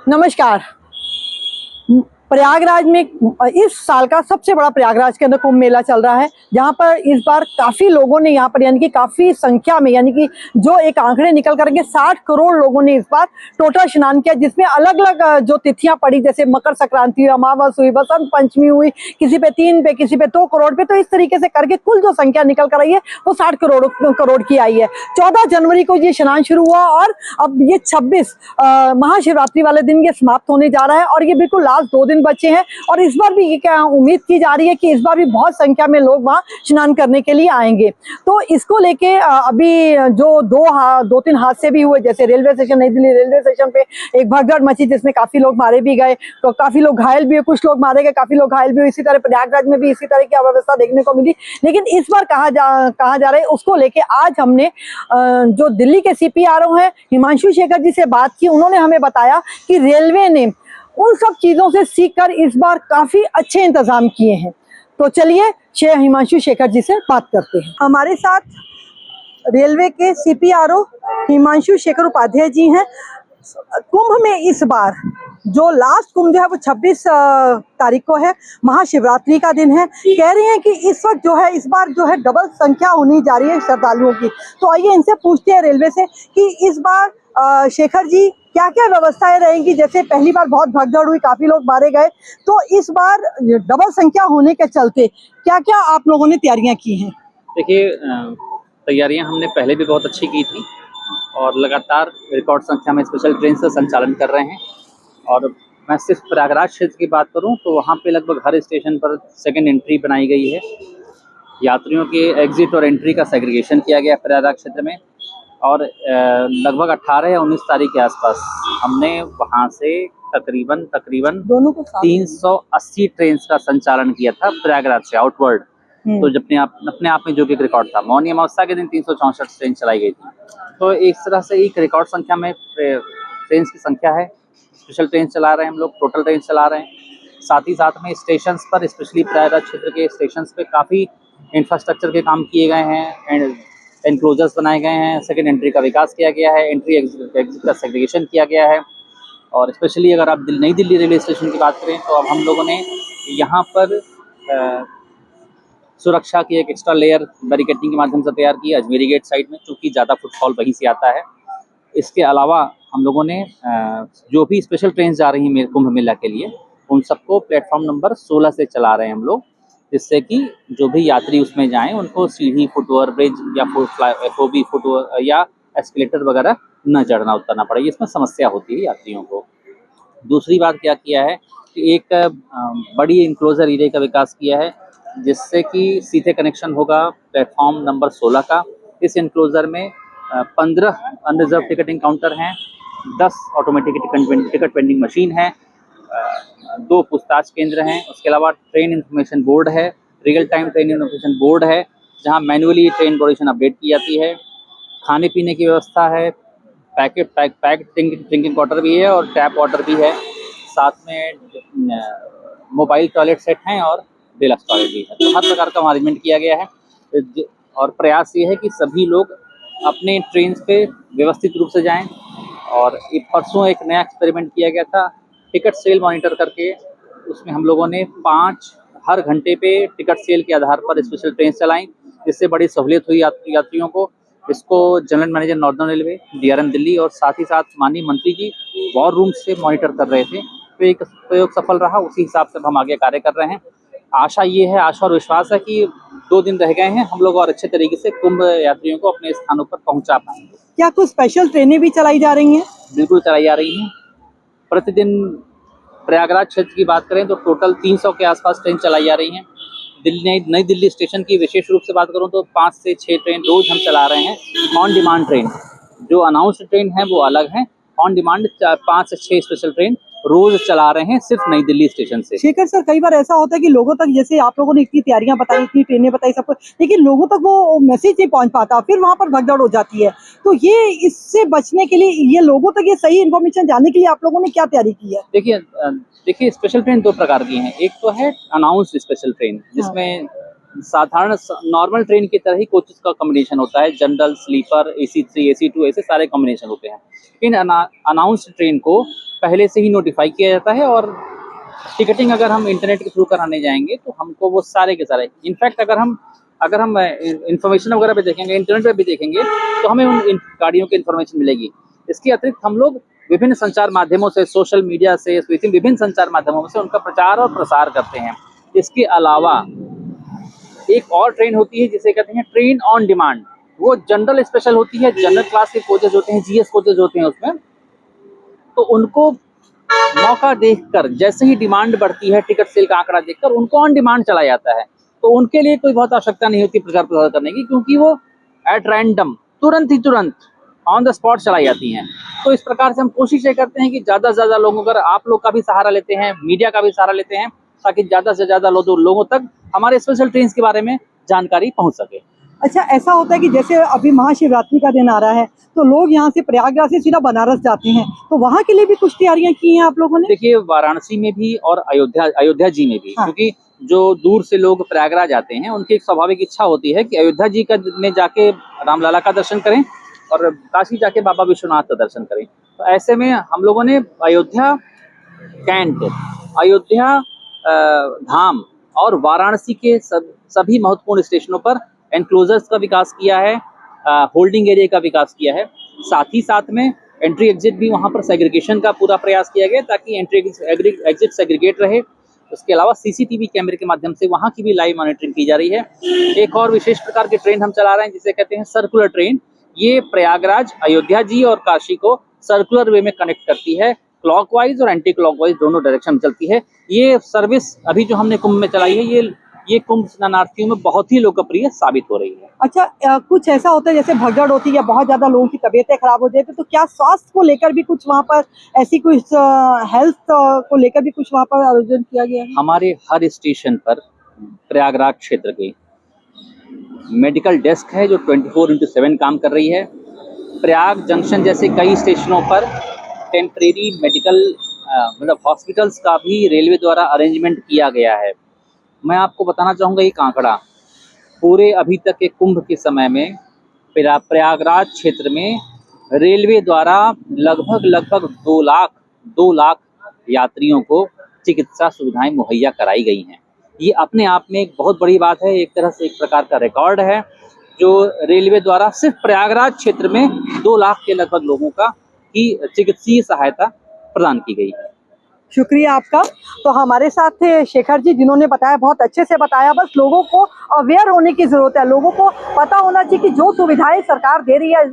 नमस्कार। प्रयागराज में इस साल का सबसे बड़ा प्रयागराज के अंदर कुंभ मेला चल रहा है, जहां पर इस बार काफी लोगों ने यहाँ पर यानी कि काफी संख्या में यानी कि जो एक आंकड़े निकल करके 60 करोड़ लोगों ने इस बार टोटल स्नान किया, जिसमें अलग अलग जो तिथियां पड़ी, जैसे मकर संक्रांति हुई, अमावस हुई, बसंत पंचमी हुई, किसी पे 3 पे, किसी पे 2 करोड़ पे। तो इस तरीके से करके कुल जो संख्या निकल कर आई है वो 60 करोड़ की आई है। 14 जनवरी को ये स्नान शुरू हुआ और अब ये 26 महाशिवरात्रि वाले दिन ये समाप्त होने जा रहा है और ये बिल्कुल लास्ट 2 दिन बचे हैं। और इस बार भी क्या उम्मीद की जा रही है कि इस बार भी बहुत संख्या में लोग वहां स्नान करने के लिए आएंगे। तो इसको लेके अभी जो 2-3 हादसे भी हुए, जैसे रेलवे स्टेशन, नई दिल्ली रेलवे स्टेशन पे एक भगदड़ मची जिसमें काफी लोग मारे भी गए, तो काफी लोग घायल भी हुए, कुछ लोग मारे गए, काफी लोग घायल भी हुए। इसी तरह प्रयागराज में भी इसी तरह की अव्यवस्था देखने को मिली। लेकिन इस बार कहा जा रहा है, उसको लेके आज हमने जो दिल्ली के CPRO हैं हिमांशु शेखर जी से बात की। उन्होंने हमें बताया कि रेलवे ने उन सब चीजों से सीखकर इस बार काफी अच्छे इंतजाम किए हैं। तो चलिए हिमांशु शेखर जी से बात करते हैं। हमारे साथ रेलवे के CPRO हिमांशु शेखर उपाध्याय जी हैं। कुंभ में इस बार जो लास्ट कुंभ जो है वो 26 तारीख को है, महाशिवरात्रि का दिन है। कह रहे हैं कि इस वक्त जो है इस बार जो है डबल संख्या होनी जा रही है श्रद्धालुओं की। तो आइए इनसे पूछते हैं रेलवे से कि इस बार शेखर जी क्या क्या व्यवस्थाएं रहेंगी। जैसे पहली बार बहुत भगदड़ हुई, काफी लोग मारे गए, तो इस बार डबल संख्या होने के चलते क्या क्या आप लोगों ने तैयारियां की हैं? देखिए, तैयारियां हमने पहले भी बहुत अच्छी की थी और लगातार रिकॉर्ड संख्या में स्पेशल ट्रेन से संचालन कर रहे हैं। और मैं सिर्फ प्रयागराज क्षेत्र की बात करूं तो वहां पे लगभग हर स्टेशन पर सेकंड एंट्री बनाई गई है। यात्रियों के एग्जिट और एंट्री का सेग्रीगेशन किया गया प्रयागराज क्षेत्र में। और लगभग 18 या 19 तारीख के आसपास हमने वहां से तकरीबन 380 ट्रेन का संचालन किया था प्रयागराज से आउटवर्ड। तो जब अपने आप में जो कि एक रिकॉर्ड था। मौनी अमावस्या के दिन 364 ट्रेन चलाई गई थी। तो इस तरह से एक रिकॉर्ड संख्या में ट्रेन की संख्या है। स्पेशल ट्रेन चला रहे हैं हम लोग, टोटल ट्रेन चला रहे हैं। साथ ही साथ में स्टेशंस पर, स्पेशली प्रयागराज क्षेत्र के स्टेशंस पे काफ़ी इंफ्रास्ट्रक्चर के काम किए गए हैं, एनक्लोजर्स बनाए गए हैं, सेकंड एंट्री का विकास किया गया है, एंट्री एग्जिट का सेग्रीगेशन किया गया है। और स्पेशली अगर आप नई दिल्ली रेलवे स्टेशन की बात करें तो अब हम लोगों ने यहाँ पर सुरक्षा की एक एक्स्ट्रा लेयर बैरिकेडिंग के माध्यम से तैयार की अजमेरी गेट साइड में, चूँकि ज़्यादा फुटफॉल वहीं से आता है। इसके अलावा हम लोगों ने जो भी स्पेशल ट्रेन जा रही हैं कुंभ मेला के लिए, उन सबको प्लेटफॉर्म नंबर 16 से चला रहे हैं हम लोग, जिससे कि जो भी यात्री उसमें जाएं उनको सीढ़ी, फुटओवर ब्रिज या FOB फुटओवर या एस्केलेटर वगैरह न चढ़ना उतरना पड़े। इसमें समस्या होती है यात्रियों को। दूसरी बात क्या किया है कि एक बड़ी इंक्लोजर एरिया का विकास किया है, जिससे कि सीधे कनेक्शन होगा प्लेटफॉर्म नंबर 16 का। इस इंक्लोजर में 15 अनरिजर्व टिकटिंग काउंटर हैं, 10 ऑटोमेटिक टिकट वेंडिंग मशीन है, 2 पूछताछ केंद्र हैं। उसके अलावा ट्रेन इन्फॉर्मेशन बोर्ड है, real time train information board है, जहां मैनुअली ट्रेन पोजीशन अपडेट की जाती है। खाने पीने की व्यवस्था है, पैक ड्रिंकिंग वाटर भी है और टैप वाटर भी है। साथ में मोबाइल टॉयलेट सेट हैं और डिलक्स टॉयलेट भी है। तो हर प्रकार का अरेंजमेंट किया गया है और प्रयास ये है कि सभी लोग अपने ट्रेन पे व्यवस्थित रूप से जाएं। और परसों एक नया एक्सपेरिमेंट किया गया था टिकट सेल मॉनिटर करके। उसमें हम लोगों ने 5 हर घंटे पे टिकट सेल के आधार पर स्पेशल ट्रेन चलाई, जिससे बड़ी सहूलियत हुई यात्रियों को। इसको general manager northern railway, DRM Delhi और साथ ही साथ माननीय मंत्री जी वॉर रूम से मॉनिटर कर रहे थे। तो एक प्रयोग सफल रहा, उसी हिसाब से हम आगे कार्य कर रहे हैं। आशा और विश्वास है कि 2 दिन रह गए हैं, हम लोग और अच्छे तरीके से कुंभ यात्रियों को अपने स्थानों पर पहुंचा पाएंगे। क्या कुछ स्पेशल ट्रेनें भी चलाई जा रही हैं? बिल्कुल चलाई जा रही हैं। प्रतिदिन प्रयागराज क्षेत्र की बात करें तो टोटल 300 के आसपास ट्रेन चलाई जा रही हैं। नई दिल्ली स्टेशन की विशेष रूप से बात करूं तो 5 से 6 ट्रेन रोज हम चला रहे हैं। ऑन डिमांड ट्रेन, जो अनाउंस्ड ट्रेन है वो अलग है। ऑन डिमांड 5 से 6 स्पेशल ट्रेन रोज चला रहे हैं सिर्फ नई दिल्ली स्टेशन से। शेखर सर, कई बार ऐसा होता है कि लोगों तक, जैसे आप लोगों ने इतनी तैयारियां बताई, इतनी ट्रेनें बताई, सब कुछ, लेकिन लोगों तक वो मैसेज नहीं पहुंच पाता, फिर वहां पर भगदड़ हो जाती है। तो ये इससे बचने के लिए, ये लोगों तक ये सही इन्फॉर्मेशन जाने के लिए आप लोगों ने क्या तैयारी की है? देखिए स्पेशल ट्रेन 2 प्रकार की हैं। एक तो है अनाउंस्ड स्पेशल ट्रेन, जिसमें साधारण नॉर्मल ट्रेन की तरह ही कोचेस का कॉम्बिनेशन होता है, जनरल, स्लीपर, AC3, AC2 ऐसे सारे कॉम्बिनेशन होते हैं। इन अनाउंस्ड ट्रेन को पहले से ही नोटिफाई किया जाता है और टिकटिंग अगर हम इंटरनेट के थ्रू कराने जाएंगे तो हमको वो सारे के सारे, इनफैक्ट अगर हम इंफॉर्मेशन वगैरह पे देखेंगे, इंटरनेट पे भी देखेंगे तो हमें उन गाड़ियों की इंफॉर्मेशन मिलेगी। इसके अतिरिक्त हम लोग विभिन्न संचार माध्यमों से, सोशल मीडिया से, विभिन्न संचार माध्यमों से उनका प्रचार और प्रसार करते हैं। इसके अलावा एक और ट्रेन होती है जिसे कहते हैं ट्रेन ऑन डिमांड। वो जनरल स्पेशल होती है, जनरल क्लास के कोचेज होते हैं, GS कोचेज होते हैं उसमें, तो उनको मौका देखकर जैसे ही डिमांड बढ़ती है, टिकट सेल का आंकड़ा देखकर उनको ऑन डिमांड चला जाता है। तो उनके लिए कोई बहुत आवश्यकता नहीं होती प्रचार प्रसार करने की, क्योंकि वो एट रैंडम तुरंत ऑन द स्पॉट चलाई जाती हैं। तो इस प्रकार से हम कोशिश ये करते हैं कि ज़्यादा से ज़्यादा लोगों, अगर आप लोग का भी सहारा लेते हैं, मीडिया का भी सहारा लेते हैं, ताकि ज़्यादा से ज़्यादा लोगों तक हमारे स्पेशल ट्रेन के बारे में जानकारी पहुंच सके। अच्छा, ऐसा होता है कि जैसे अभी महाशिवरात्रि का दिन आ रहा है तो लोग यहाँ से प्रयागराज से सीधा बनारस जाते हैं, तो वहाँ के लिए भी कुछ तैयारियां की हैं आप लोगों ने? देखिए, वाराणसी में भी और अयोध्या जी में भी, हाँ। क्योंकि जो दूर से लोग प्रयागराज आते हैं उनकी एक स्वाभाविक इच्छा होती है कि अयोध्या जी में जाके रामलला का दर्शन करें और काशी जाके बाबा विश्वनाथ का दर्शन करें। तो ऐसे में हम लोगों ने अयोध्या कैंट, अयोध्या धाम और वाराणसी के सभी महत्वपूर्ण स्टेशनों पर एनक्लोजर्स का विकास किया है, होल्डिंग एरिया का विकास किया है। साथ ही साथ में एंट्री एग्जिट भी वहाँ पर सेग्रीगेशन का पूरा प्रयास किया गया ताकि एंट्री एग्जिट सेग्रीगेट रहे। उसके अलावा CCTV कैमरे के माध्यम से वहाँ की भी लाइव मॉनिटरिंग की जा रही है। एक और विशेष प्रकार की ट्रेन हम चला रहे हैं जिसे कहते हैं सर्कुलर ट्रेन। ये प्रयागराज, अयोध्या जी और काशी को सर्कुलर वे में कनेक्ट करती है, क्लॉकवाइज और एंटी क्लॉकवाइज दोनों डायरेक्शन में चलती है। ये सर्विस अभी जो हमने कुंभ में चलाई है, ये कुंभ स्नानार्थियों में बहुत ही लोकप्रिय साबित हो रही है। अच्छा, कुछ ऐसा होता है जैसे भगदड़ होती है या बहुत ज्यादा लोगों की तबीयतें खराब हो जाती है, तो क्या स्वास्थ्य को लेकर भी कुछ वहाँ पर ऐसी कुछ हेल्थ को लेकर भी कुछ वहाँ पर आयोजन किया गया है? हमारे हर स्टेशन पर प्रयागराज क्षेत्र के मेडिकल डेस्क है जो 24/7 काम कर रही है। प्रयाग जंक्शन जैसे कई स्टेशनों पर टेम्परेरी मेडिकल मतलब हॉस्पिटल्स का भी रेलवे द्वारा अरेंजमेंट किया गया है। मैं आपको बताना चाहूँगा एक आंकड़ा, पूरे अभी तक के कुंभ के समय में प्रयागराज क्षेत्र में रेलवे द्वारा लगभग 2 लाख यात्रियों को चिकित्सा सुविधाएं मुहैया कराई गई हैं। ये अपने आप में एक बहुत बड़ी बात है, एक तरह से एक प्रकार का रिकॉर्ड है जो रेलवे द्वारा सिर्फ प्रयागराज क्षेत्र में 2 लाख के लगभग लोगों का की चिकित्सीय सहायता प्रदान की गई है। शुक्रिया आपका। तो हमारे साथ थे शेखर जी, जिन्होंने बताया, बहुत अच्छे से बताया। बस लोगों को अवेयर होने की ज़रूरत है, लोगों को पता होना चाहिए कि जो सुविधाएं सरकार दे रही है,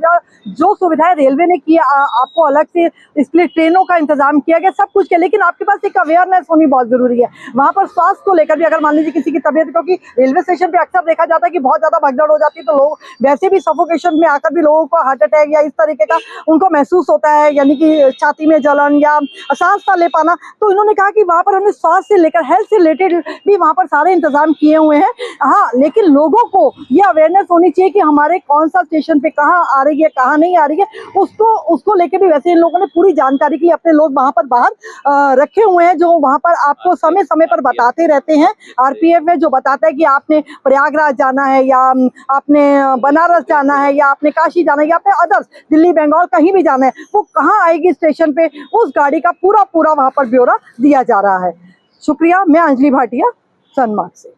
जो सुविधाएं रेलवे ने किया, आपको अलग से इसके लिए ट्रेनों का इंतजाम किया गया, सब कुछ किया, लेकिन आपके पास एक अवेयरनेस होनी बहुत ज़रूरी है। वहाँ पर स्वास्थ्य को लेकर भी अगर मान लीजिए किसी की तबीयत, क्योंकि रेलवे स्टेशन पर अक्सर देखा जाता है कि बहुत ज़्यादा भगदड़ हो जाती है, तो लोग वैसे भी सफोकेशन में आकर भी लोगों को हार्ट अटैक या इस तरीके का उनको महसूस होता है, यानी कि छाती में जलन या सांस ना ले पाना। तो इन्होंने कहा कि वहाँ पर हमने स्वास्थ्य से लेकर हेल्थ से रिलेटेड भी वहाँ पर सारे इंतजाम किए हुए हैं। हाँ, लेकिन लोगों को ये अवेयरनेस होनी चाहिए कि हमारे कौन सा स्टेशन पे कहाँ आ रही है, कहाँ नहीं आ रही है, उसको लेके भी वैसे इन लोगों ने पूरी जानकारी की। अपने लोग वहाँ पर बाहर रखे हुए हैं जो वहाँ पर आपको समय समय पर बताते रहते हैं। RPF है जो बताता है कि आपने प्रयागराज जाना है या आपने बनारस जाना है या आपने काशी जाना है या आपने अदर्स दिल्ली बंगाल कहीं भी जाना है, वो कहाँ आएगी स्टेशन पे, उस गाड़ी का पूरा वहाँ पर ब्यौरा दिया जा रहा है। शुक्रिया। मैं अंजलि भाटिया, सनमार्ग से।